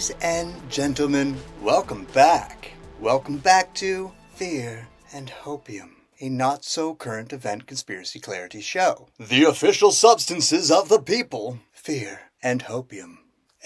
Ladies and gentlemen, welcome back. Welcome back to Fear and Hopium, a not-so-current event conspiracy clarity show. The official substances of the people, fear and hopium.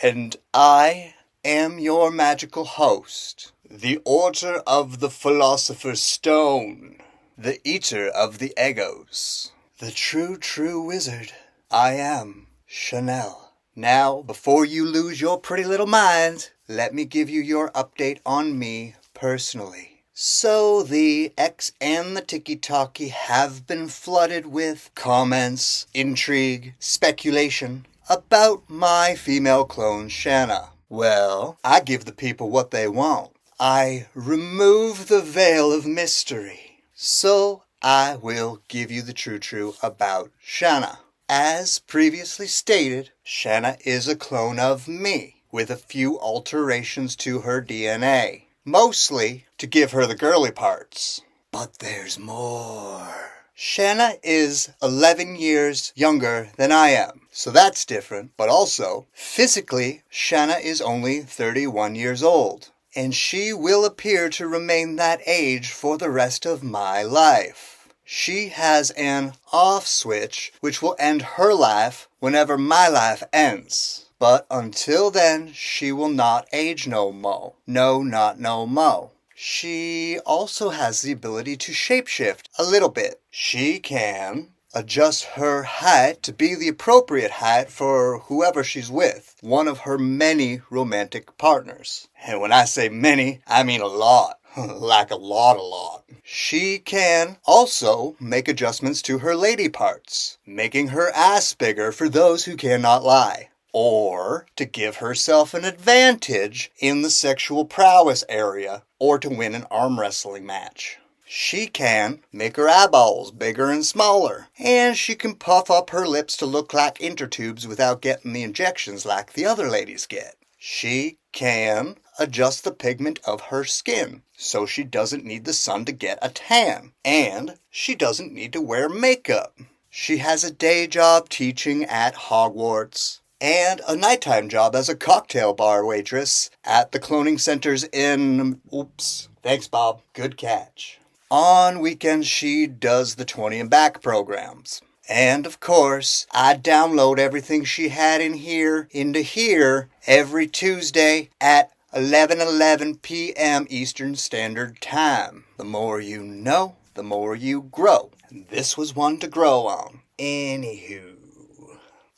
And I am your magical host, the Order of the Philosopher's Stone, the Eater of the Egos, the true wizard. I am Chanel. Now, before you lose your pretty little mind, let me give you your update on me personally. So, the X and the Tiki-Talkie have been flooded with comments, intrigue, speculation about my female clone Shanna. Well, I give the people what they want. I remove the veil of mystery. So, I will give you the true about Shanna. As previously stated, Shanna is a clone of me, with a few alterations to her DNA. Mostly to give her the girly parts. But there's more. Shanna is 11 years younger than I am, so that's different. But also, physically, Shanna is only 31 years old. And she will appear to remain that age for the rest of my life. She has an off switch which will end her life whenever my life ends. But until then, she will not age no mo. No, not no mo. She also has the ability to shapeshift a little bit. She can adjust her height to be the appropriate height for whoever she's with, one of her many romantic partners. And when I say many, I mean a lot. Like a lot. She can also make adjustments to her lady parts, making her ass bigger for those who cannot lie, or to give herself an advantage in the sexual prowess area, or to win an arm wrestling match. She can make her eyeballs bigger and smaller, and she can puff up her lips to look like intertubes without getting the injections like the other ladies get. She can adjust the pigment of her skin, so she doesn't need the sun to get a tan, and she doesn't need to wear makeup. She has a day job teaching at Hogwarts, and a nighttime job as a cocktail bar waitress at the cloning centers in... Oops. Thanks, Bob. Good catch. On weekends, she does the 20 and back programs. And, of course, I download everything she had in here into here every Tuesday at 11:11 p.m. Eastern Standard Time. The more you know, the more you grow. And this was one to grow on. Anywho.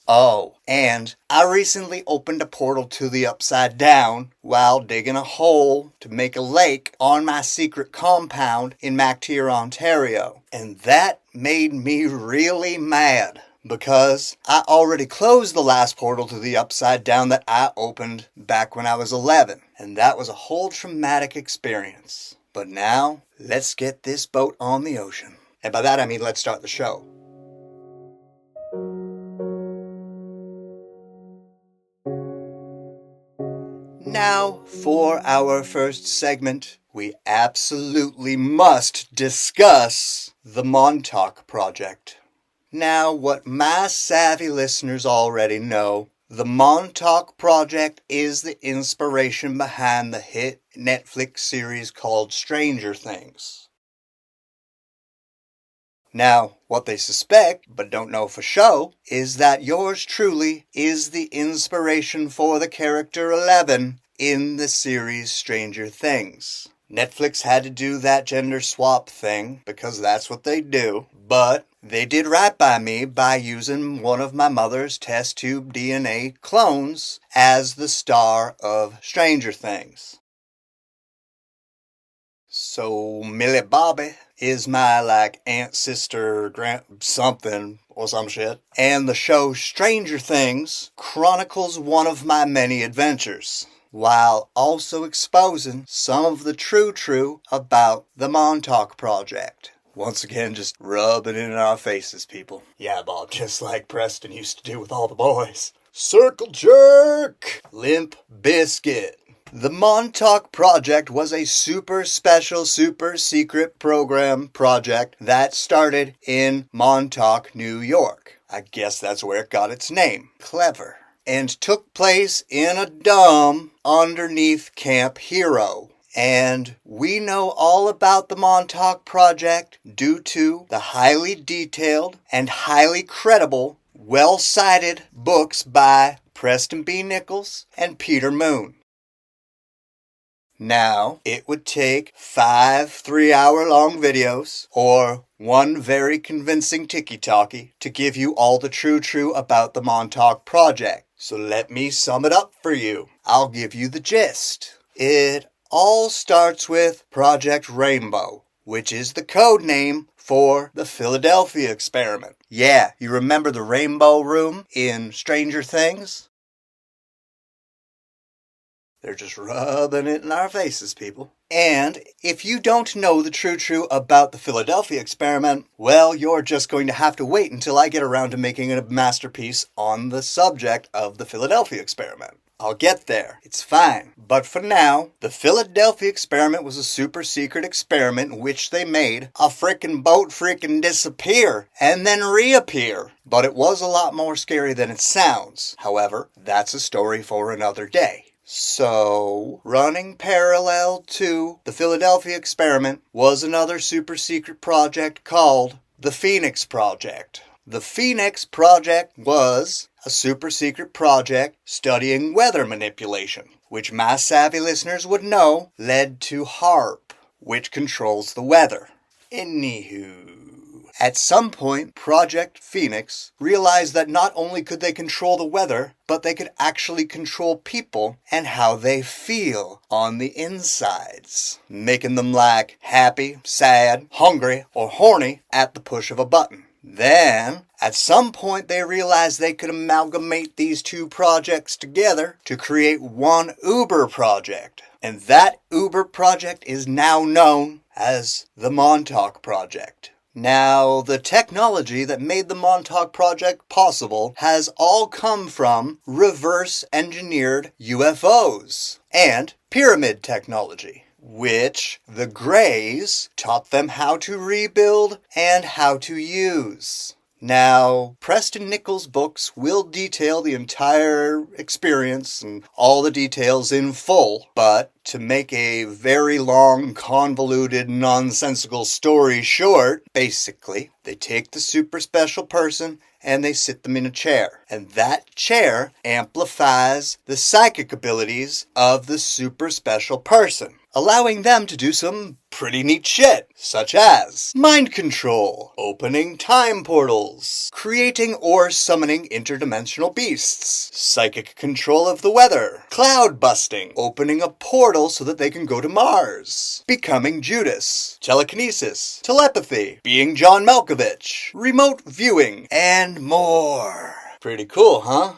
Oh, and I recently opened a portal to the Upside Down while digging a hole to make a lake on my secret compound in MacTier, Ontario. And that made me really mad, because I already closed the last portal to the Upside Down that I opened back when I was 11. And that was a whole traumatic experience. But now, let's get this boat on the ocean. And by that I mean let's start the show. Now, for our first segment, we absolutely must discuss the Montauk Project. Now, what my savvy listeners already know, the Montauk Project is the inspiration behind the hit Netflix series called Stranger Things. Now, what they suspect, but don't know for sure, is that yours truly is the inspiration for the character 11 in the series Stranger Things. Netflix had to do that gender swap thing, because that's what they do, but they did right by me by using one of my mother's test tube DNA clones as the star of Stranger Things. So Millie Bobby is my aunt, sister, something or some shit. And the show Stranger Things chronicles one of my many adventures, while also exposing some of the true about the Montauk Project. Once again, just rubbing it in our faces, people. Yeah, Bob, just like Preston used to do with all the boys. Circle jerk! Limp Biscuit. The Montauk Project was a super special, super secret project that started in Montauk, New York. I guess that's where it got its name. Clever. and took place in a dome underneath Camp Hero. And we know all about the Montauk Project due to the highly detailed and highly credible, well-cited books by Preston B. Nichols and Peter Moon. Now, it would take 5 3-hour-long videos or one very convincing tiki-talkie to give you all the true about the Montauk Project. So let me sum it up for you. I'll give you the gist. It all starts with Project Rainbow, which is the code name for the Philadelphia experiment. Yeah, you remember the Rainbow Room in Stranger Things? They're just rubbing it in our faces, people. And if you don't know the true about the Philadelphia experiment, well, you're just going to have to wait until I get around to making a masterpiece on the subject of the Philadelphia experiment. I'll get there. It's fine. But for now, the Philadelphia experiment was a super secret experiment in which they made a frickin' boat frickin' disappear and then reappear. But it was a lot more scary than it sounds. However, that's a story for another day. So, running parallel to the Philadelphia experiment was another super secret project called the Phoenix Project. The Phoenix Project was a super secret project studying weather manipulation, which my savvy listeners would know led to HAARP, which controls the weather. Anywho, at some point, Project Phoenix realized that not only could they control the weather, but they could actually control people and how they feel on the insides, making them like happy, sad, hungry, or horny at the push of a button. Then, at some point, they realized they could amalgamate these two projects together to create one Uber project. And that Uber project is now known as the Montauk Project. Now, the technology that made the Montauk Project possible has all come from reverse-engineered UFOs and pyramid technology, which the Greys taught them how to rebuild and how to use. Now, Preston Nichols' books will detail the entire experience and all the details in full, but to make a very long, convoluted, nonsensical story short, basically, they take the super special person and they sit them in a chair. And that chair amplifies the psychic abilities of the super special person, allowing them to do some pretty neat shit, such as mind control, opening time portals, creating or summoning interdimensional beasts, psychic control of the weather, cloud busting, opening a portal so that they can go to Mars, becoming Judas, telekinesis, telepathy, being John Malkovich, remote viewing, and more. Pretty cool, huh?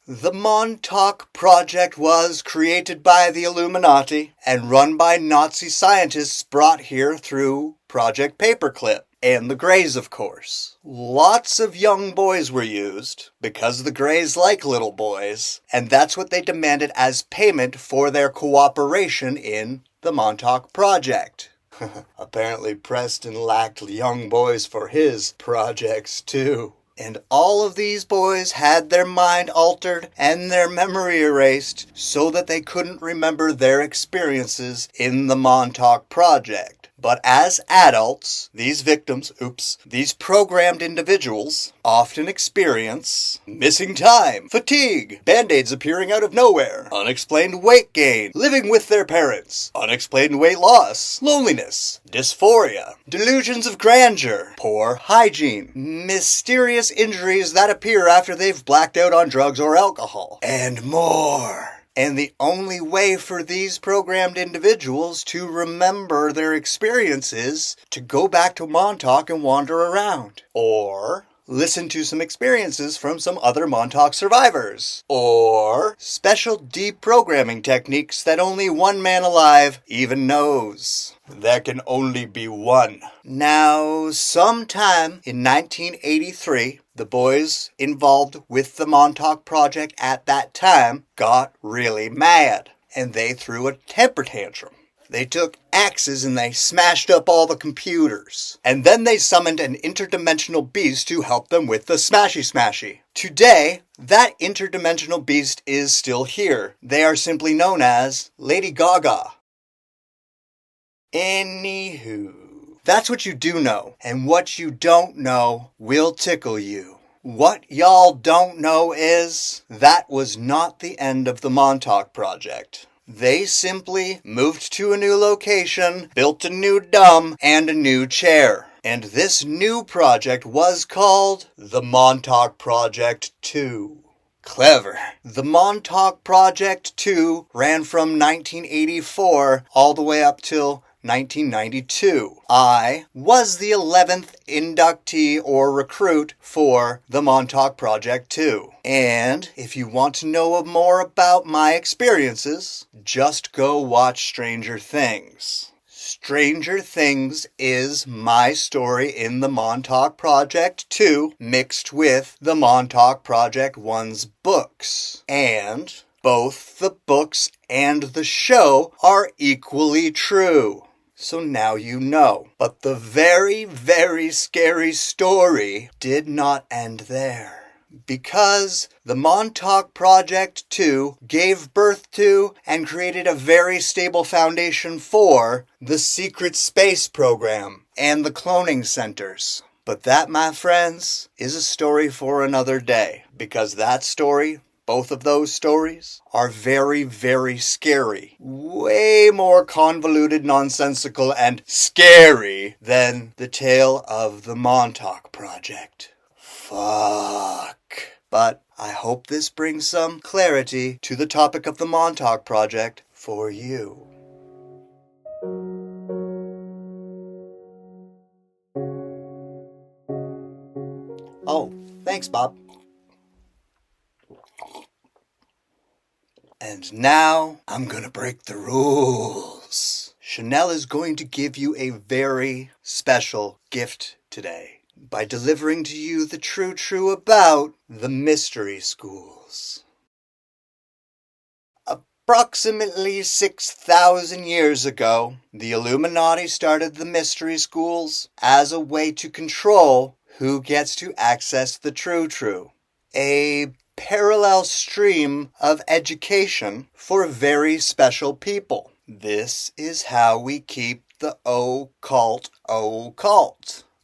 The Montauk Project was created by the Illuminati and run by Nazi scientists brought here through Project Paperclip. And the Greys, of course. Lots of young boys were used, because the Greys like little boys, and that's what they demanded as payment for their cooperation in the Montauk Project. Apparently Preston lacked young boys for his projects too. And all of these boys had their mind altered and their memory erased so that they couldn't remember their experiences in the Montauk Project. But as adults, these victims, these programmed individuals often experience missing time, fatigue, band-aids appearing out of nowhere, unexplained weight gain, living with their parents, unexplained weight loss, loneliness, dysphoria, delusions of grandeur, poor hygiene, mysterious injuries that appear after they've blacked out on drugs or alcohol, and more. And the only way for these programmed individuals to remember their experiences to go back to Montauk and wander around. Or listen to some experiences from some other Montauk survivors. Or special deprogramming techniques that only one man alive even knows. There can only be one. Now, sometime in 1983, the boys involved with the Montauk Project at that time got really mad, and they threw a temper tantrum. They took axes and they smashed up all the computers. And then they summoned an interdimensional beast to help them with the smashy smashy. Today, that interdimensional beast is still here. They are simply known as Lady Gaga. Anywho, that's what you do know, and what you don't know will tickle you. What y'all don't know is that was not the end of the Montauk project. They simply moved to a new location, built a new dome, and a new chair. And this new project was called the Montauk Project 2. Clever. The Montauk Project 2 ran from 1984 all the way up till 1992. I was the 11th inductee or recruit for the Montauk Project 2. And if you want to know more about my experiences, just go watch Stranger Things. Stranger Things is my story in the Montauk Project 2 mixed with the Montauk Project 1's books. And both the books and the show are equally true. So now you know. But the very, very scary story did not end there. Because the Montauk Project 2 gave birth to and created a very stable foundation for the secret space program and the cloning centers. But that, my friends, is a story for another day. Because that story, both of those stories, are very, very scary. Way more convoluted, nonsensical, and scary than the tale of the Montauk Project. Fuck. But I hope this brings some clarity to the topic of the Montauk Project for you. Oh, thanks, Bob. And now, I'm gonna break the rules. Chanel is going to give you a very special gift today by delivering to you the true about the mystery schools. Approximately 6,000 years ago, the Illuminati started the mystery schools as a way to control who gets to access the true. A parallel stream of education for very special people. This is how we keep the occult.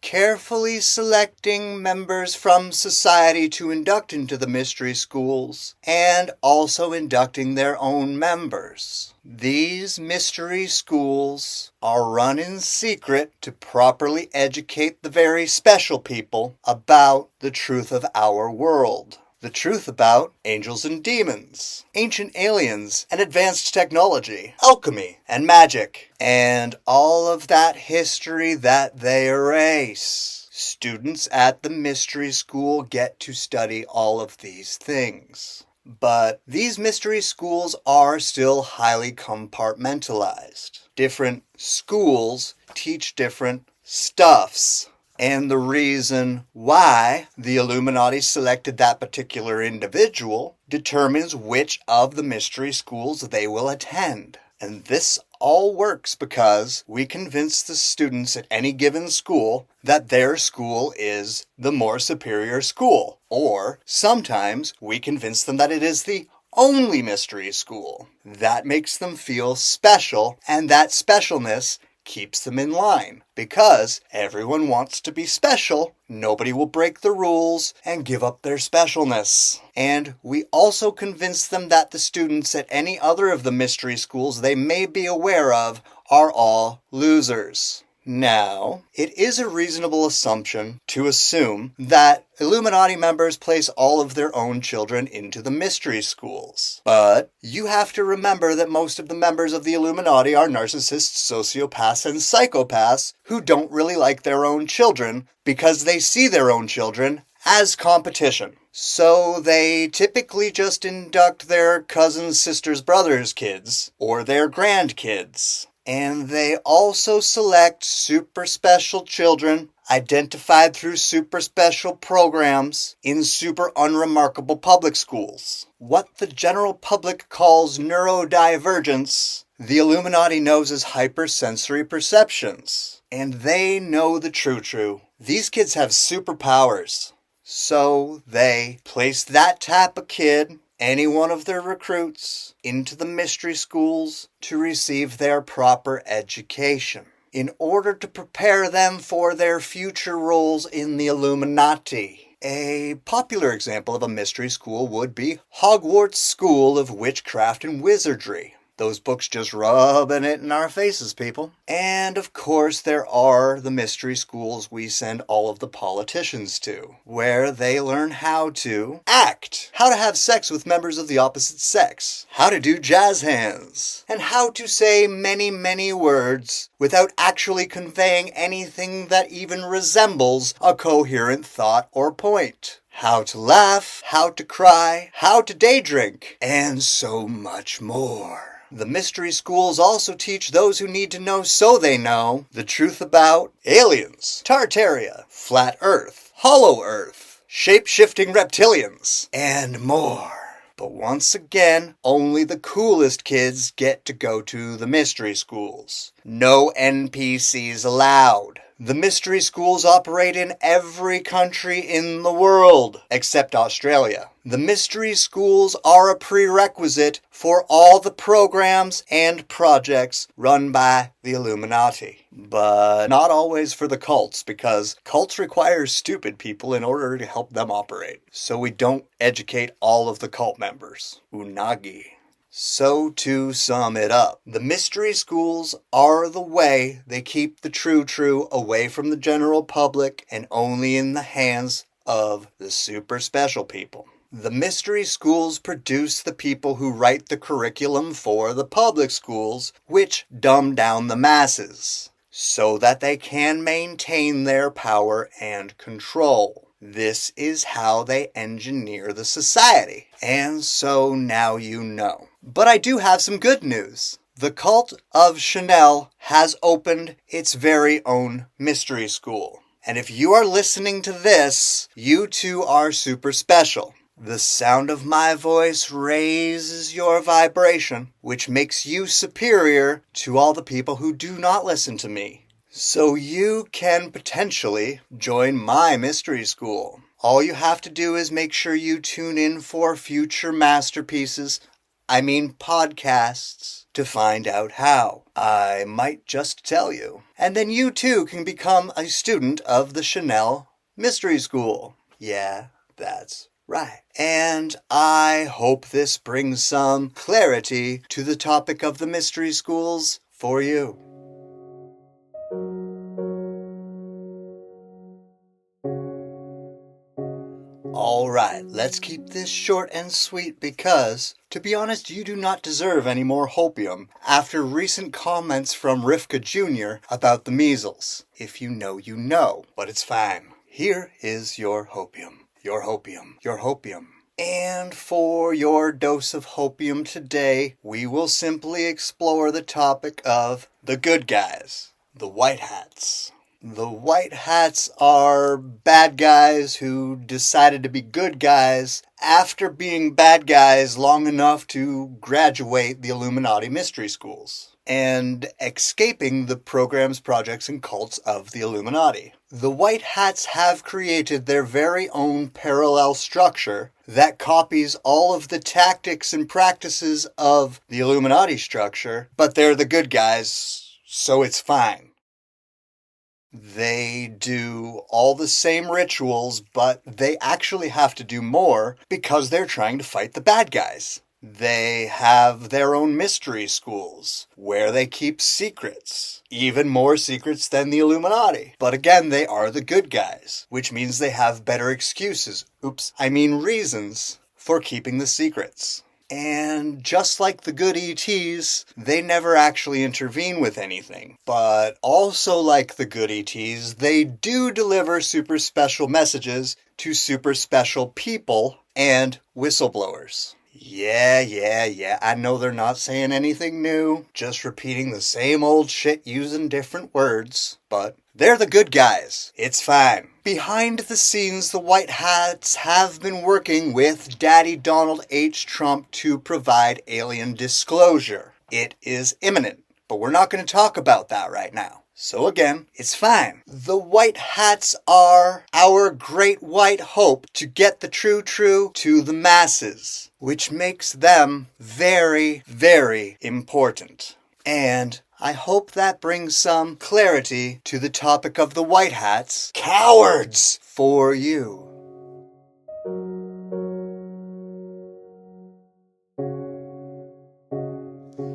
Carefully selecting members from society to induct into the mystery schools, and also inducting their own members. These mystery schools are run in secret to properly educate the very special people about the truth of our world. The truth about angels and demons, ancient aliens and advanced technology, alchemy and magic, and all of that history that they erase. Students at the mystery school get to study all of these things. But these mystery schools are still highly compartmentalized. Different schools teach different stuffs. And the reason why the Illuminati selected that particular individual determines which of the mystery schools they will attend. And this all works because we convince the students at any given school that their school is the more superior school. Or sometimes we convince them that it is the only mystery school. That makes them feel special, and that specialness keeps them in line. Because everyone wants to be special, nobody will break the rules and give up their specialness. And we also convince them that the students at any other of the mystery schools they may be aware of are all losers. Now, it is a reasonable assumption to assume that Illuminati members place all of their own children into the mystery schools. But you have to remember that most of the members of the Illuminati are narcissists, sociopaths, and psychopaths who don't really like their own children because they see their own children as competition. So they typically just induct their cousins, sisters, brothers' kids, or their grandkids. And they also select super special children identified through super special programs in super unremarkable public schools. What the general public calls neurodivergence the Illuminati knows is hypersensory perceptions. And they know the true. These kids have superpowers. So they place that type of kid, any one of their recruits, into the mystery schools to receive their proper education, in order to prepare them for their future roles in the Illuminati. A popular example of a mystery school would be Hogwarts School of Witchcraft and Wizardry. Those books just rubbing it in our faces, people. And of course there are the mystery schools we send all of the politicians to, where they learn how to act, how to have sex with members of the opposite sex, how to do jazz hands, and how to say many words without actually conveying anything that even resembles a coherent thought or point. How to laugh, how to cry, how to day drink, and so much more. The mystery schools also teach those who need to know so they know the truth about aliens, Tartaria, flat earth, hollow earth, shape-shifting reptilians, and more. But once again, only the coolest kids get to go to the mystery schools. No NPCs allowed. The mystery schools operate in every country in the world, except Australia. The mystery schools are a prerequisite for all the programs and projects run by the Illuminati. But not always for the cults, because cults require stupid people in order to help them operate. So we don't educate all of the cult members. Unagi. So to sum it up, the mystery schools are the way they keep the true away from the general public and only in the hands of the super special people. The mystery schools produce the people who write the curriculum for the public schools, which dumb down the masses, so that they can maintain their power and control. This is how they engineer the society. And so now you know. But I do have some good news. The cult of Chanel has opened its very own mystery school. And if you are listening to this, you too are super special. The sound of my voice raises your vibration, which makes you superior to all the people who do not listen to me. So you can potentially join my mystery school. All you have to do is make sure you tune in for future podcasts, to find out how. I might just tell you. And then you too can become a student of the Chanel Mystery School. Yeah, that's right. And I hope this brings some clarity to the topic of the mystery schools for you. Alright, let's keep this short and sweet because, to be honest, you do not deserve any more hopium after recent comments from Rivka Jr. about the measles. If you know, you know, but it's fine. Here is your hopium. Your hopium. Your hopium. And for your dose of hopium today, we will simply explore the topic of the good guys, the white hats. The white hats are bad guys who decided to be good guys after being bad guys long enough to graduate the Illuminati mystery schools and escaping the programs, projects, and cults of the Illuminati. The white hats have created their very own parallel structure that copies all of the tactics and practices of the Illuminati structure, but they're the good guys, so it's fine. They do all the same rituals, but they actually have to do more because they're trying to fight the bad guys. They have their own mystery schools where they keep secrets, even more secrets than the Illuminati. But again, they are the good guys, which means they have better reasons for keeping the secrets. And just like the good ETs, they never actually intervene with anything. But also like the good ETs, they do deliver super special messages to super special people and whistleblowers. Yeah, I know they're not saying anything new, just repeating the same old shit using different words, but they're the good guys. It's fine. Behind the scenes, the White Hats have been working with Daddy Donald H. Trump to provide alien disclosure. It is imminent, but we're not going to talk about that right now. So again, it's fine. The white hats are our great white hope to get the true to the masses, which makes them very, very important. And I hope that brings some clarity to the topic of the white hats, cowards, for you.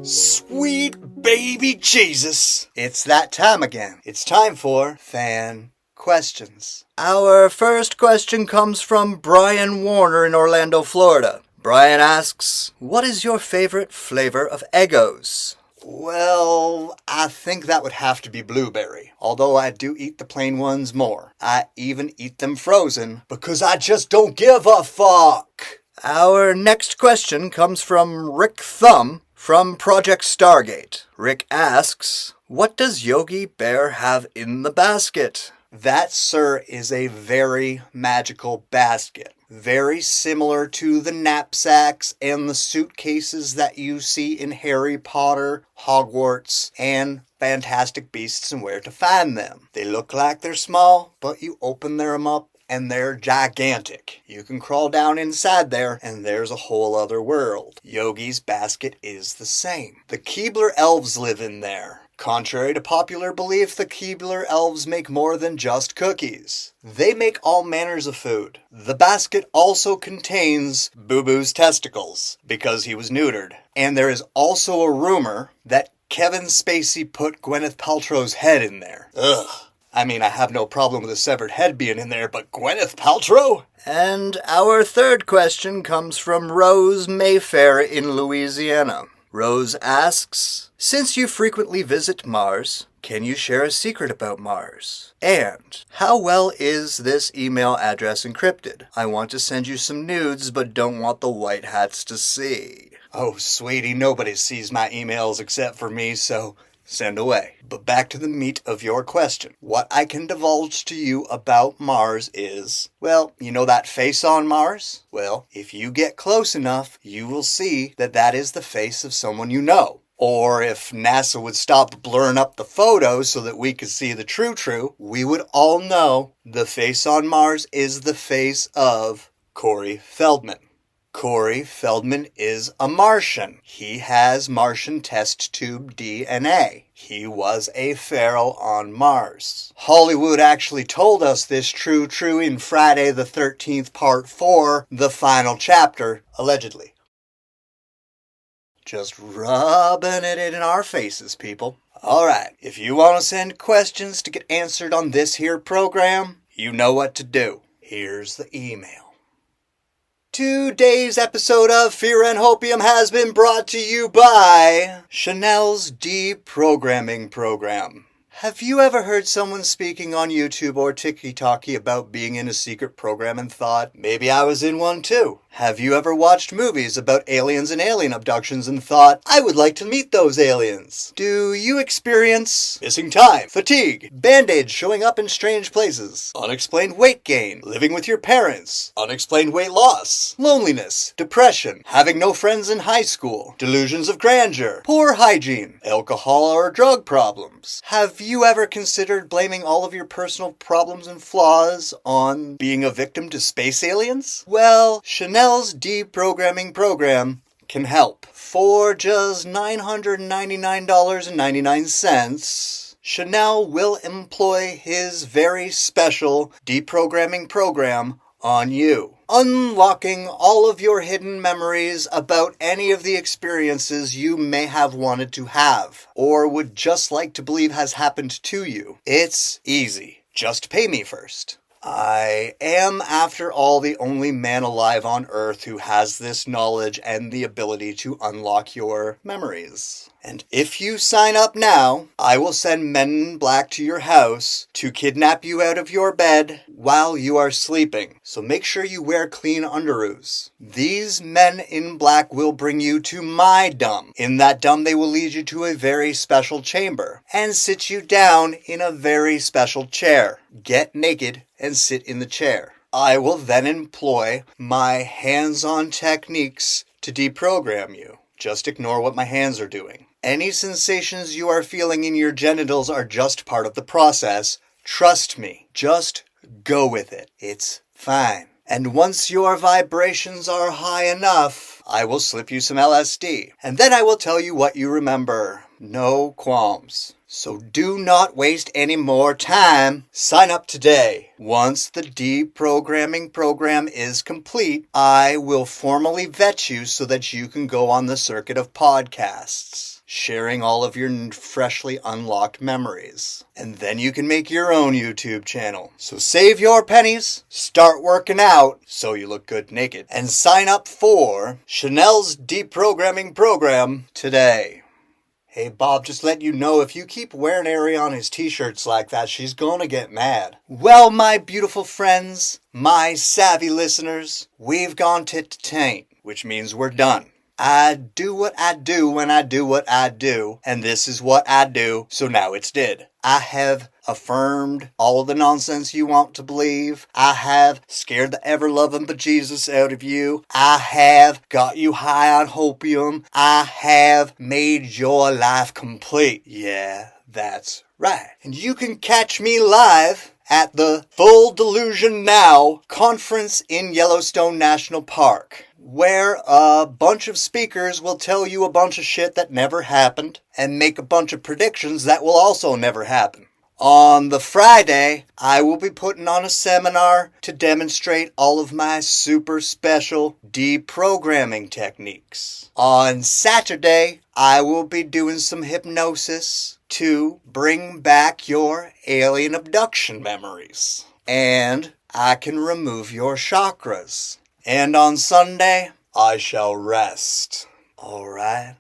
Sweet baby Jesus! It's that time again. It's time for fan questions. Our first question comes from Brian Warner in Orlando, Florida. Brian asks, what is your favorite flavor of Eggos? Well, I think that would have to be blueberry, although I do eat the plain ones more. I even eat them frozen because I just don't give a fuck. Our next question comes from Rick Thumb from Project Stargate. Rick asks, what does Yogi Bear have in the basket? That, sir, is a very magical basket. Very similar to the knapsacks and the suitcases that you see in Harry Potter, Hogwarts, and Fantastic Beasts and Where to Find Them. They look like they're small, but you open them up and they're gigantic. You can crawl down inside there and there's a whole other world. Yogi's basket is the same. The Keebler elves live in there. Contrary to popular belief, the Keebler elves make more than just cookies. They make all manners of food. The basket also contains Boo Boo's testicles, because he was neutered. And there is also a rumor that Kevin Spacey put Gwyneth Paltrow's head in there. Ugh. I mean, I have no problem with a severed head being in there, but Gwyneth Paltrow? And our third question comes from Rose Mayfair in Louisiana. Rose asks, since you frequently visit Mars, can you share a secret about Mars? And how well is this email address encrypted? I want to send you some nudes, but don't want the white hats to see. Oh, sweetie, nobody sees my emails except for me, so send away. But back to the meat of your question. What I can divulge to you about Mars is, well, you know that face on Mars? Well, if you get close enough, you will see that that is the face of someone you know. Or if NASA would stop blurring up the photos so that we could see the true, we would all know the face on Mars is the face of Corey Feldman. Corey Feldman is a Martian. He has Martian test tube DNA. He was a pharaoh on Mars. Hollywood actually told us this true in Friday the 13th Part 4, the final chapter, allegedly. Just rubbing it in our faces, people. Alright, if you want to send questions to get answered on this here program, you know what to do. Here's the email. Today's episode of Fear and Hopium has been brought to you by Chanel's Deprogramming Program. Have you ever heard someone speaking on YouTube or TikTok about being in a secret program and thought, maybe I was in one too? Have you ever watched movies about aliens and alien abductions and thought, I would like to meet those aliens? Do you experience missing time, fatigue, band-aids showing up in strange places, unexplained weight gain, living with your parents, unexplained weight loss, loneliness, depression, having no friends in high school, delusions of grandeur, poor hygiene, alcohol or drug problems? Have you ever considered blaming all of your personal problems and flaws on being a victim to space aliens? Well, Chanel's Deprogramming Program can help. For just $999.99, Chanel will employ his very special deprogramming program on you, unlocking all of your hidden memories about any of the experiences you may have wanted to have, or would just like to believe has happened to you. It's easy. Just pay me first. I am, after all, the only man alive on Earth who has this knowledge and the ability to unlock your memories. And if you sign up now, I will send men in black to your house to kidnap you out of your bed while you are sleeping. So make sure you wear clean underoos. These men in black will bring you to my dome. In that dome, they will lead you to a very special chamber and sit you down in a very special chair. Get naked and sit in the chair. I will then employ my hands-on techniques to deprogram you. Just ignore what my hands are doing. Any sensations you are feeling in your genitals are just part of the process. Trust me. Just go with it. It's fine. And once your vibrations are high enough, I will slip you some LSD. And then I will tell you what you remember. No qualms. So do not waste any more time. Sign up today. Once the deprogramming program is complete, I will formally vet you so that you can go on the circuit of podcasts, sharing all of your freshly unlocked memories. And then you can make your own YouTube channel. So save your pennies, start working out so you look good naked, and sign up for Chanel's deprogramming program today. Hey, Bob, just let you know, if you keep wearing Ariana's t-shirts like that, she's gonna get mad. Well, my beautiful friends, my savvy listeners, we've gone tit to taint, which means we're done. I do what I do when I do what I do, and this is what I do, so now it's did. I have affirmed all of the nonsense you want to believe. I have scared the ever-loving bejesus out of you. I have got you high on hopium. I have made your life complete. Yeah, that's right. And you can catch me live at the Full Delusion Now conference in Yellowstone National Park, where a bunch of speakers will tell you a bunch of shit that never happened and make a bunch of predictions that will also never happen. On the Friday, I will be putting on a seminar to demonstrate all of my super special deprogramming techniques. On Saturday, I will be doing some hypnosis to bring back your alien abduction memories. And I can remove your chakras. And on Sunday, I shall rest. Alright.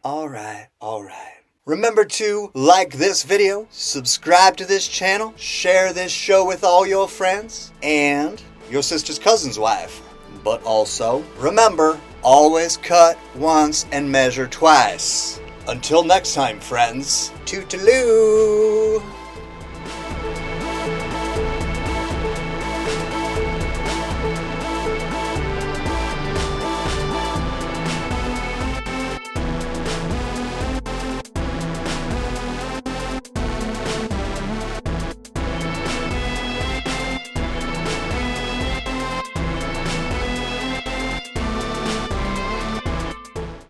Remember to like this video, subscribe to this channel, share this show with all your friends, and your sister's cousin's wife. But also, remember, always cut once and measure twice. Until next time, friends, toodaloo!